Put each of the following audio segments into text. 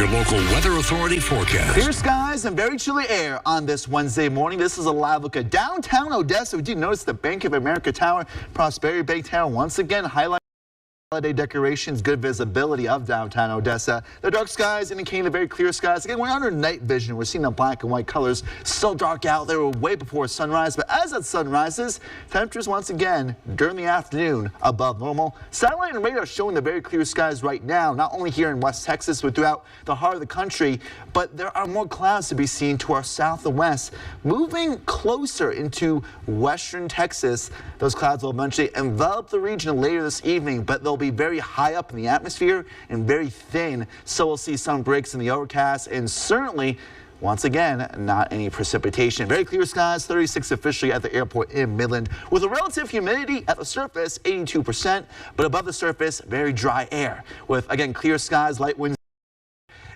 your local Weather Authority forecast. Clear skies and very chilly air on this Wednesday morning. This is a live look at downtown Odessa. We do notice the Bank of America Tower, Prosperity Bank Tower once again highlighting holiday decorations, good visibility of downtown Odessa. The dark skies indicating the very clear skies. Again, we're under night vision. We're seeing the black and white colors still dark out there way before sunrise. But as that sun rises, temperatures once again during the afternoon above normal. Satellite and radar showing the very clear skies right now, not only here in West Texas, but throughout the heart of the country. But there are more clouds to be seen to our south and west, moving closer into western Texas. Those clouds will eventually envelop the region later this evening, but they'll be very high up in the atmosphere and very thin, so we'll see some breaks in the overcast and certainly once again not any precipitation. Very clear skies, 36 officially at the airport in Midland, with a relative humidity at the surface 82%, but above the surface very dry air with again clear skies, light winds.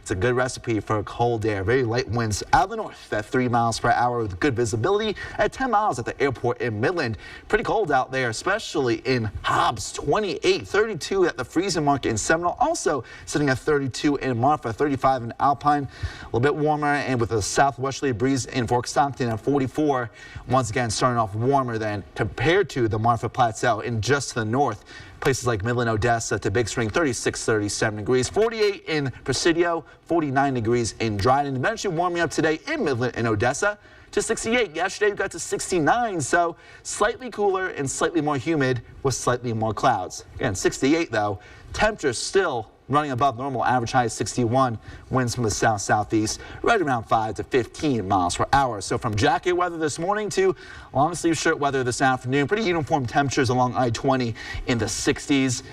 It's a good recipe for a cold air. Very light winds out of the north at 3 miles per hour with good visibility at 10 miles at the airport in Midland. Pretty cold out there, especially in Hobbs, 28, 32 at the freezing mark in Seminole. Also sitting at 32 in Marfa, 35 in Alpine. A little bit warmer and with a southwesterly breeze in Fort Stockton at 44. Once again, starting off warmer than compared to the Marfa Plateau in just to the north. Places like Midland, Odessa to Big Spring, 36, 37 degrees, 48 in Presidio, 49 degrees in Dryden. Eventually warming up today in Midland and Odessa to 68. Yesterday we got to 69, so slightly cooler and slightly more humid with slightly more clouds. Again, 68 though. Temperatures still running above normal, average high is 61, winds from the south-southeast, right around 5 to 15 miles per hour. So from jacket weather this morning to long sleeve shirt weather this afternoon, pretty uniform temperatures along I-20 in the 60s.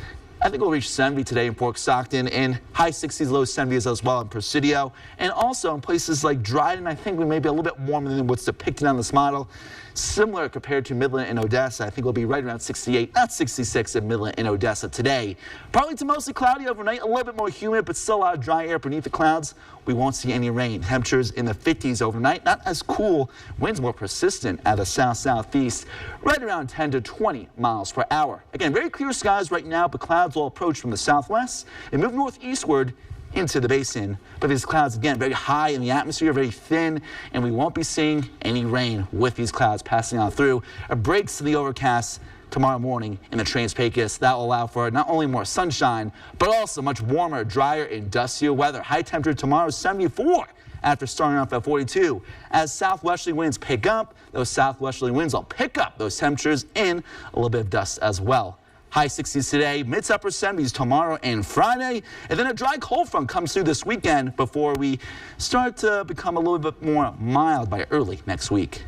I think we'll reach 70 today in Fort Stockton and high 60s, low 70s as well in Presidio. And also in places like Dryden, I think we may be a little bit warmer than what's depicted on this model. Similar compared to Midland and Odessa. I think we'll be right around 68, not 66 in Midland and Odessa today. Partly to mostly cloudy overnight, a little bit more humid, but still a lot of dry air beneath the clouds. We won't see any rain. Temperatures in the 50s overnight, not as cool. Winds more persistent at the south-southeast, right around 10 to 20 miles per hour. Again, very clear skies right now, but clouds will approach from the southwest and move northeastward into the basin. But these clouds, again, very high in the atmosphere, very thin, and we won't be seeing any rain with these clouds passing on through. Breaks to the overcast tomorrow morning in the Trans-Pecos. That will allow for not only more sunshine, but also much warmer, drier, and dustier weather. High temperature tomorrow is 74 after starting off at 42. As southwesterly winds pick up, those southwesterly winds will pick up those temperatures and a little bit of dust as well. High 60s today, mid to upper 70s tomorrow and Friday. And then a dry cold front comes through this weekend before we start to become a little bit more mild by early next week.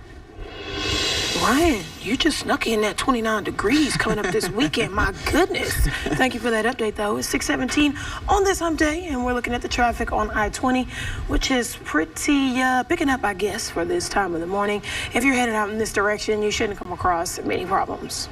Ryan, you just snuck in that 29 degrees coming up this weekend. My goodness. Thank you for that update, though. It's 6:17 on this hump day, and we're looking at the traffic on I-20, which is pretty picking up, I guess, for this time of the morning. If you're headed out in this direction, you shouldn't come across many problems.